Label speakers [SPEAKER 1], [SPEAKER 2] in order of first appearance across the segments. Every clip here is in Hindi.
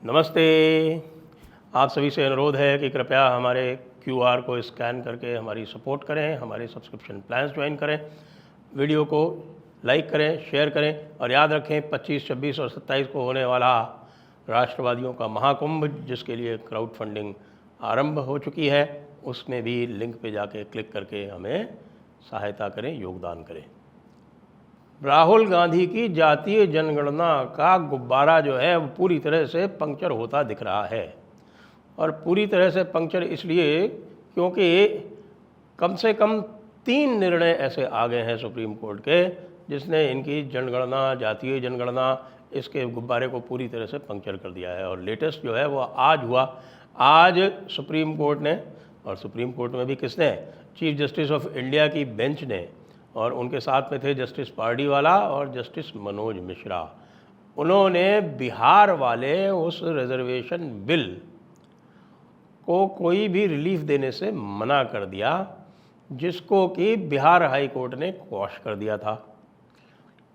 [SPEAKER 1] नमस्ते। आप सभी से अनुरोध है कि कृपया हमारे क्यूआर को स्कैन करके हमारी सपोर्ट करें, हमारे सब्सक्रिप्शन प्लान्स ज्वाइन करें, वीडियो को लाइक करें, शेयर करें और याद रखें 25, 26 और 27 को होने वाला राष्ट्रवादियों का महाकुंभ, जिसके लिए क्राउड फंडिंग आरंभ हो चुकी है, उसमें भी लिंक पे जाके क्लिक करके हमें सहायता करें, योगदान करें। राहुल गांधी की जातीय जनगणना का गुब्बारा जो है वो पूरी तरह से पंक्चर होता दिख रहा है। और पूरी तरह से पंक्चर इसलिए क्योंकि कम से कम 3 निर्णय ऐसे आ गए हैं सुप्रीम कोर्ट के, जिसने इनकी जनगणना, जातीय जनगणना, इसके गुब्बारे को पूरी तरह से पंक्चर कर दिया है। और लेटेस्ट जो है वो आज हुआ। आज सुप्रीम कोर्ट ने, और सुप्रीम कोर्ट में भी किसने, चीफ जस्टिस ऑफ इंडिया की बेंच ने, और उनके साथ में थे जस्टिस पार्डीवाला और जस्टिस मनोज मिश्रा, उन्होंने बिहार वाले उस रिजर्वेशन बिल को कोई भी रिलीफ देने से मना कर दिया, जिसको कि बिहार हाई कोर्ट ने क्वॉश कर दिया था।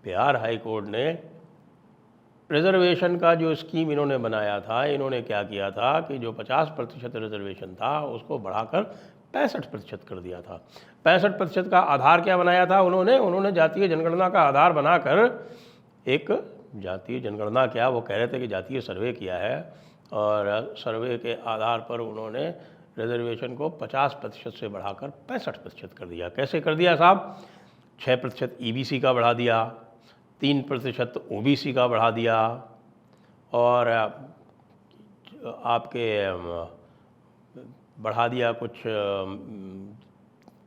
[SPEAKER 1] बिहार हाई कोर्ट ने रिजर्वेशन का जो स्कीम इन्होंने बनाया था, इन्होंने क्या किया था कि जो 50% रिजर्वेशन था उसको बढ़ाकर 65% कर दिया था। 65% का आधार क्या बनाया था उन्होंने जातीय जनगणना का आधार बनाकर एक जातीय जनगणना, क्या वो कह रहे थे कि जातीय सर्वे किया है, और सर्वे के आधार पर उन्होंने रिजर्वेशन को 50% से बढ़ाकर 65% कर दिया। कैसे कर दिया साहब? 6% ईबीसी का बढ़ा दिया, 3% ओबीसी का बढ़ा दिया, और आपके बढ़ा दिया कुछ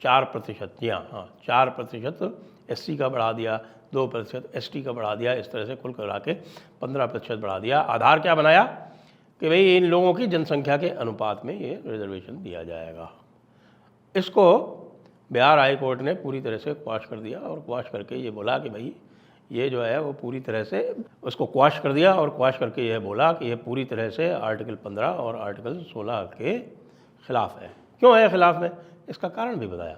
[SPEAKER 1] 4%, जी हाँ 4% एससी का बढ़ा दिया, 2% एसटी का बढ़ा दिया। इस तरह से कुल करा के 15% बढ़ा दिया। आधार क्या बनाया कि भाई इन लोगों की जनसंख्या के अनुपात में ये रिजर्वेशन दिया जाएगा। इसको बिहार हाई कोर्ट ने पूरी तरह से क्वाश कर दिया, और क्वाश करके ये बोला कि भाई ये जो है वो पूरी तरह से उसको क्वाश कर दिया, और क्वाश करके ये बोला कि ये पूरी तरह से आर्टिकल 15 और आर्टिकल 16 के ख़िलाफ़ है। क्यों है ख़िलाफ़ में? इसका कारण भी बताया।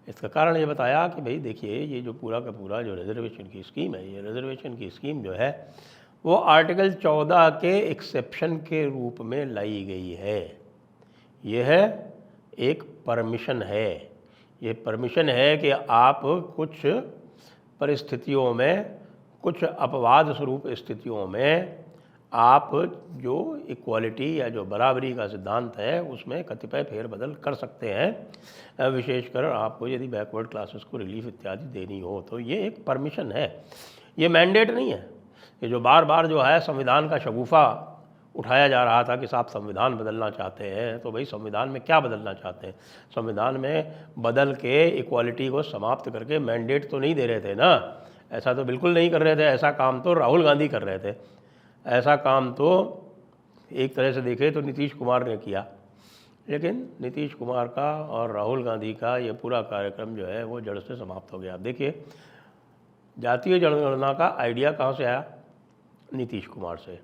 [SPEAKER 1] इसका कारण ये बताया कि भाई देखिए, ये जो पूरा का पूरा जो रिजर्वेशन की स्कीम है, ये रिजर्वेशन की स्कीम जो है वो आर्टिकल 14 के एक्सेप्शन के रूप में लाई गई है। यह एक परमिशन है। ये परमिशन है कि आप कुछ परिस्थितियों में, कुछ अपवाद स्वरूप स्थितियों में आप जो इक्वालिटी या जो बराबरी का सिद्धांत है उसमें कतिपय फेरबदल कर सकते हैं। विशेषकर आपको यदि बैकवर्ड क्लासेस को रिलीफ इत्यादि देनी हो तो ये एक परमिशन है, ये मैंडेट नहीं है। ये जो बार बार जो है संविधान का शगुफा उठाया जा रहा था कि साहब संविधान बदलना चाहते हैं, तो भाई संविधान में क्या बदलना चाहते हैं? संविधान में बदल के इक्वालिटी को समाप्त करके मैंडेट तो नहीं दे रहे थे ना। ऐसा तो बिल्कुल नहीं कर रहे थे। ऐसा काम तो राहुल गांधी कर रहे थे। ऐसा काम तो एक तरह से देखें तो नीतीश कुमार ने किया। लेकिन नीतीश कुमार का और राहुल गांधी का ये पूरा कार्यक्रम जो है वो जड़ से समाप्त हो गया। आप देखिए, जातीय जनगणना का आइडिया कहाँ से आया? नीतीश कुमार से।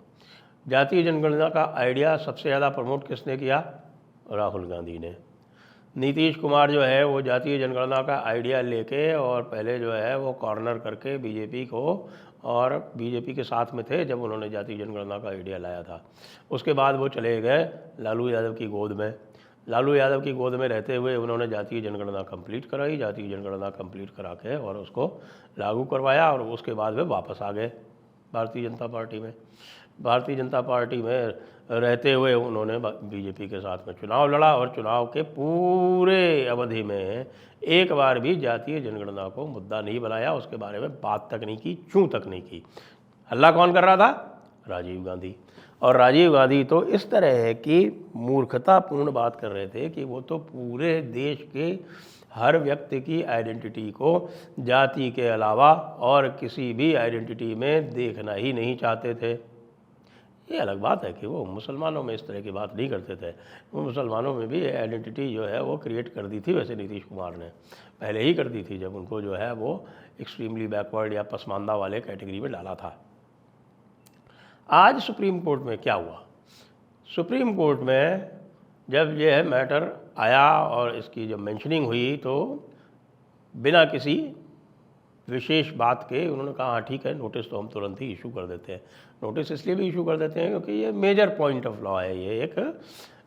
[SPEAKER 1] जातीय जनगणना का आइडिया सबसे ज़्यादा प्रमोट किसने किया? राहुल गांधी ने। नीतीश कुमार जो है वो जातीय जनगणना का आइडिया लेके और पहले जो है वो कॉर्नर करके बीजेपी को, और बीजेपी के साथ में थे जब उन्होंने जातीय जनगणना का आइडिया लाया था। उसके बाद वो चले गए लालू यादव की गोद में। लालू यादव की गोद में रहते हुए उन्होंने जातीय जनगणना कंप्लीट कराई। जातीय जनगणना कंप्लीट करा के और उसको लागू करवाया, और उसके बाद वे वापस आ गए भारतीय जनता पार्टी में। भारतीय जनता पार्टी में रहते हुए उन्होंने बीजेपी के साथ में चुनाव लड़ा, और चुनाव के पूरे अवधि में एक बार भी जातीय जनगणना को मुद्दा नहीं बनाया, उसके बारे में बात तक नहीं की, चूं तक नहीं की। हल्ला कौन कर रहा था? राजीव गांधी। और राजीव गांधी तो इस तरह की मूर्खतापूर्ण बात कर रहे थे कि वो तो पूरे देश के हर व्यक्ति की आइडेंटिटी को जाति के अलावा और किसी भी आइडेंटिटी में देखना ही नहीं चाहते थे। ये अलग बात है कि वो मुसलमानों में इस तरह की बात नहीं करते थे। वो मुसलमानों में भी आइडेंटिटी जो है वो क्रिएट कर दी थी। वैसे नीतीश कुमार ने पहले ही कर दी थी, जब उनको जो है वो एक्सट्रीमली बैकवर्ड या पसमानदा वाले कैटेगरी में डाला था। आज सुप्रीम कोर्ट में क्या हुआ? सुप्रीम कोर्ट में जब यह मैटर आया और इसकी जब मेंशनिंग हुई, तो बिना किसी विशेष बात के उन्होंने कहा हाँ ठीक है, नोटिस तो हम तुरंत ही इशू कर देते हैं। नोटिस इसलिए भी इशू कर देते हैं क्योंकि ये मेजर पॉइंट ऑफ लॉ है, ये एक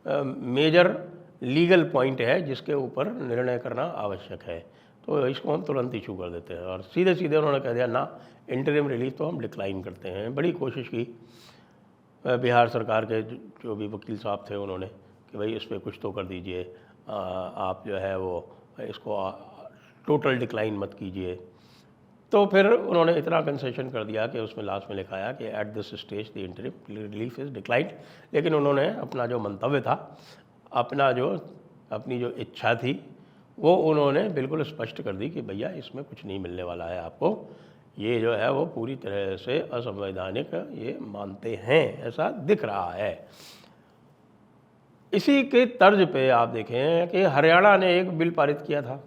[SPEAKER 1] मेजर लीगल पॉइंट है जिसके ऊपर निर्णय करना आवश्यक है, तो इसको हम तुरंत इशू कर देते हैं। और सीधे सीधे उन्होंने कह दिया ना, इंटरिम रिलीफ तो हम डिक्लाइन करते हैं। बड़ी कोशिश की बिहार सरकार के जो भी वकील साहब थे उन्होंने कि भाई इस पर कुछ तो कर दीजिए, आप जो है वो इसको टोटल डिक्लाइन मत कीजिए। तो फिर उन्होंने इतना कंसेशन कर दिया कि उसमें लास्ट में लिखाया कि at this stage the interim relief is declined. लेकिन उन्होंने अपना जो मंतव्य था, अपनी जो इच्छा थी, वो उन्होंने बिल्कुल स्पष्ट कर दी कि भैया इसमें कुछ नहीं मिलने वाला है आपको, ये जो है वो पूरी तरह से असंवैधानिक ये मानते हैं, ऐसा दिख रहा है। इसी के तर्ज पे आप देखें कि हरियाणा ने एक बिल पारित किया था।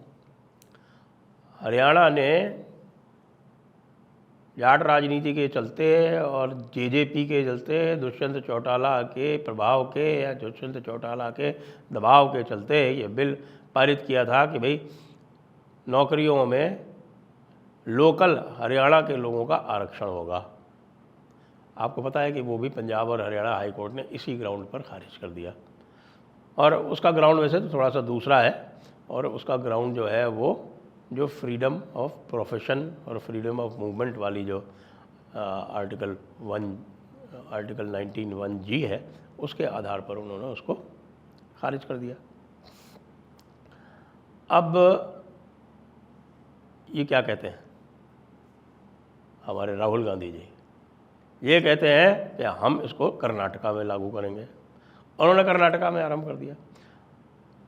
[SPEAKER 1] हरियाणा ने जाट राजनीति के चलते और जेजेपी के चलते, दुष्यंत चौटाला के प्रभाव के या दुष्यंत चौटाला के दबाव के चलते ये बिल पारित किया था कि भाई नौकरियों में लोकल हरियाणा के लोगों का आरक्षण होगा। आपको पता है कि वो भी पंजाब और हरियाणा हाई कोर्ट ने इसी ग्राउंड पर खारिज कर दिया। और उसका ग्राउंड वैसे तो थोड़ा सा दूसरा है, और उसका ग्राउंड जो है वो जो फ्रीडम ऑफ प्रोफेशन और फ्रीडम ऑफ मूवमेंट वाली जो आर्टिकल 19(1)(g) है, उसके आधार पर उन्होंने उसको खारिज कर दिया। अब ये क्या कहते हैं हमारे राहुल गांधी जी, ये कहते हैं कि हम इसको कर्नाटका में लागू करेंगे। उन्होंने कर्नाटका में आरंभ कर दिया।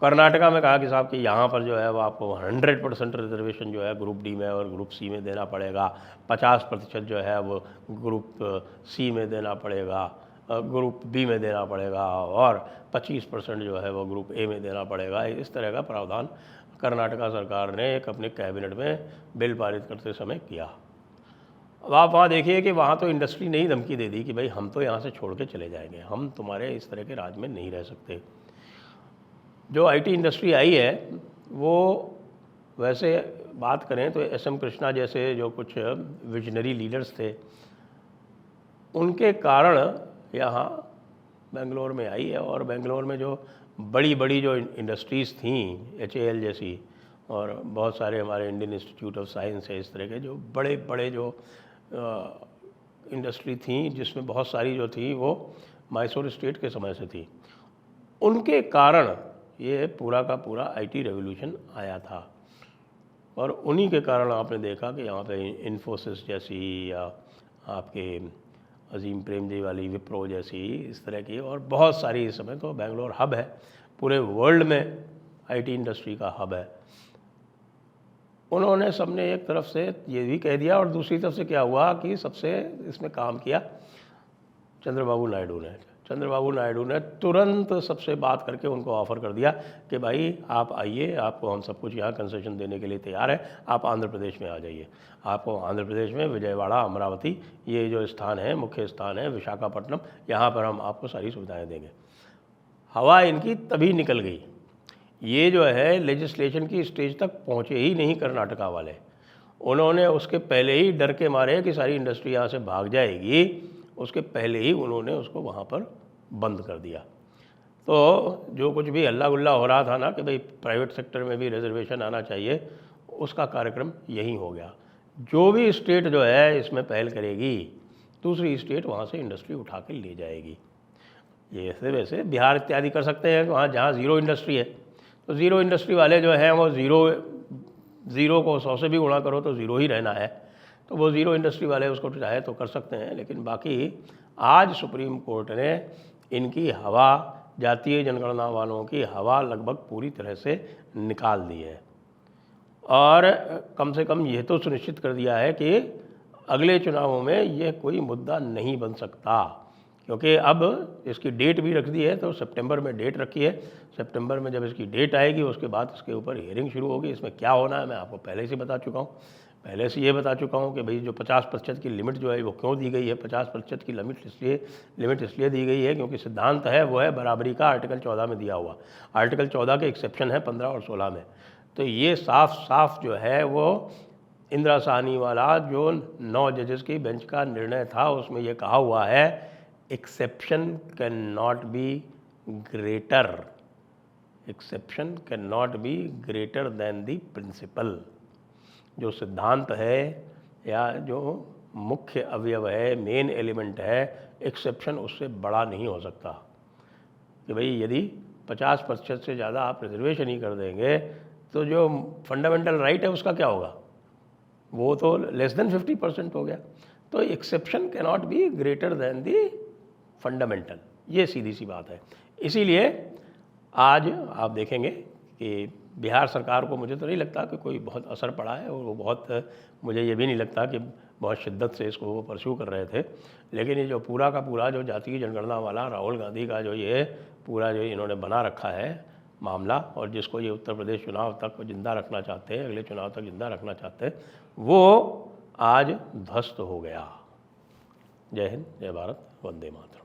[SPEAKER 1] कर्नाटका में कहा कि साहब कि यहाँ पर जो है वो आपको 100% रिजर्वेशन जो है ग्रुप डी में और ग्रुप सी में देना पड़ेगा, 50% जो है वो ग्रुप सी में देना पड़ेगा, ग्रुप बी में देना पड़ेगा, और 25% जो है वो ग्रुप ए में देना पड़ेगा। इस तरह का प्रावधान कर्नाटका सरकार ने एक अपने कैबिनेट में बिल पारित करते समय किया। अब आप वहाँ देखिए कि वहाँ तो इंडस्ट्री ने ही धमकी दे दी कि भाई हम तो यहाँ से छोड़ के चले जाएंगे, हम तुम्हारे इस तरह के राज में नहीं रह सकते। जो आईटी इंडस्ट्री आई है वो वैसे बात करें तो एस एम कृष्णा जैसे जो कुछ विजनरी लीडर्स थे, उनके कारण यहाँ बेंगलोर में आई है। और बेंगलोर में जो बड़ी बड़ी जो इंडस्ट्रीज़ थी, HAL जैसी, और बहुत सारे हमारे इंडियन इंस्टीट्यूट ऑफ साइंस है, इस तरह के जो बड़े बड़े जो इंडस्ट्री थी, जिसमें बहुत सारी जो थी वो मैसूर स्टेट के समय से थी, उनके कारण ये पूरा का पूरा आईटी रेवोल्यूशन आया था। और उन्हीं के कारण आपने देखा कि यहाँ पे इन्फोसिस जैसी या आपके अजीम प्रेमजी वाली विप्रो जैसी इस तरह की और बहुत सारी, इस समय तो बेंगलोर हब है, पूरे वर्ल्ड में आईटी इंडस्ट्री का हब है। उन्होंने सबने एक तरफ से ये भी कह दिया और दूसरी तरफ से क्या हुआ कि सबसे इसमें काम किया चंद्रबाबू नायडू ने। चंद्रबाबू नायडू ने तुरंत सबसे बात करके उनको ऑफ़र कर दिया कि भाई आप आइए, आपको हम सब कुछ यहाँ कंसेशन देने के लिए तैयार है, आप आंध्र प्रदेश में आ जाइए। आपको आंध्र प्रदेश में विजयवाड़ा, अमरावती, ये जो स्थान है, मुख्य स्थान है, विशाखापट्टनम, यहाँ पर हम आपको सारी सुविधाएँ देंगे। हवा इनकी तभी निकल गई। ये जो है लेजिस्लेशन की स्टेज तक पहुँचे ही नहीं कर्नाटका वाले। उन्होंने उसके पहले ही डर के मारे कि सारी इंडस्ट्री यहाँ से भाग जाएगी, उसके पहले ही उन्होंने उसको वहाँ पर बंद कर दिया। तो जो कुछ भी हल्ला गुल्ला हो रहा था ना कि भाई प्राइवेट सेक्टर में भी रिजर्वेशन आना चाहिए, उसका कार्यक्रम यही हो गया। जो भी स्टेट जो है इसमें पहल करेगी, दूसरी स्टेट वहाँ से इंडस्ट्री उठा के ले जाएगी। ये ऐसे वैसे बिहार इत्यादि कर सकते हैं, वहाँ जहाँ ज़ीरो इंडस्ट्री है तो ज़ीरो इंडस्ट्री वाले जो हैं वो ज़ीरो को 100 से भी गुणा करो तो ज़ीरो ही रहना है, तो वो ज़ीरो इंडस्ट्री वाले उसको चाहे तो कर सकते हैं। लेकिन बाकी आज सुप्रीम कोर्ट ने इनकी हवा, जातीय जनगणना वालों की हवा लगभग पूरी तरह से निकाल दी है और कम से कम ये तो सुनिश्चित कर दिया है कि अगले चुनावों में यह कोई मुद्दा नहीं बन सकता, क्योंकि अब इसकी डेट भी रख दी है। तो सितंबर में डेट रखी है, सितंबर में जब इसकी डेट आएगी उसके बाद इसके ऊपर हियरिंग शुरू होगी। इसमें क्या होना है मैं आपको पहले से बता चुका हूँ। पहले से ये बता चुका हूँ कि भाई जो 50% की लिमिट जो है वो क्यों दी गई है। 50% की लिमिट इसलिए दी गई है क्योंकि सिद्धांत है वो है बराबरी का, आर्टिकल 14 में दिया हुआ। आर्टिकल 14 के एक्सेप्शन है 15 और 16 में। तो ये साफ साफ जो है वो इंदिरा साहनी वाला जो 9 जजेस की बेंच का निर्णय था उसमें ये कहा हुआ है exception can not be greater, exception can not be greater than the principal. जो सिद्धांत है या जो मुख्य अवयव है, मेन एलिमेंट है, एक्सेप्शन उससे बड़ा नहीं हो सकता। कि भाई यदि 50% से ज़्यादा आप रिजर्वेशन ही कर देंगे तो जो फंडामेंटल राइट है उसका क्या होगा, वो तो लेस देन 50% हो गया। तो exception can not be greater then the fundamental, ये सीधी सी बात है। इसीलिए आज आप देखेंगे कि बिहार सरकार को मुझे तो नहीं लगता कि कोई बहुत असर पड़ा है, और वो बहुत, मुझे ये भी नहीं लगता कि बहुत शिद्दत से इसको वो परस्यू कर रहे थे। लेकिन ये जो पूरा का पूरा जो जातीय जनगणना वाला राहुल गांधी का जो ये पूरा जो इन्होंने बना रखा है मामला, और जिसको ये उत्तर प्रदेश चुनाव तक जिंदा रखना चाहते हैं, अगले चुनाव तक जिंदा रखना चाहते हैं, वो आज ध्वस्त हो गया। जय हिंद, जय भारत, वंदे मातरम।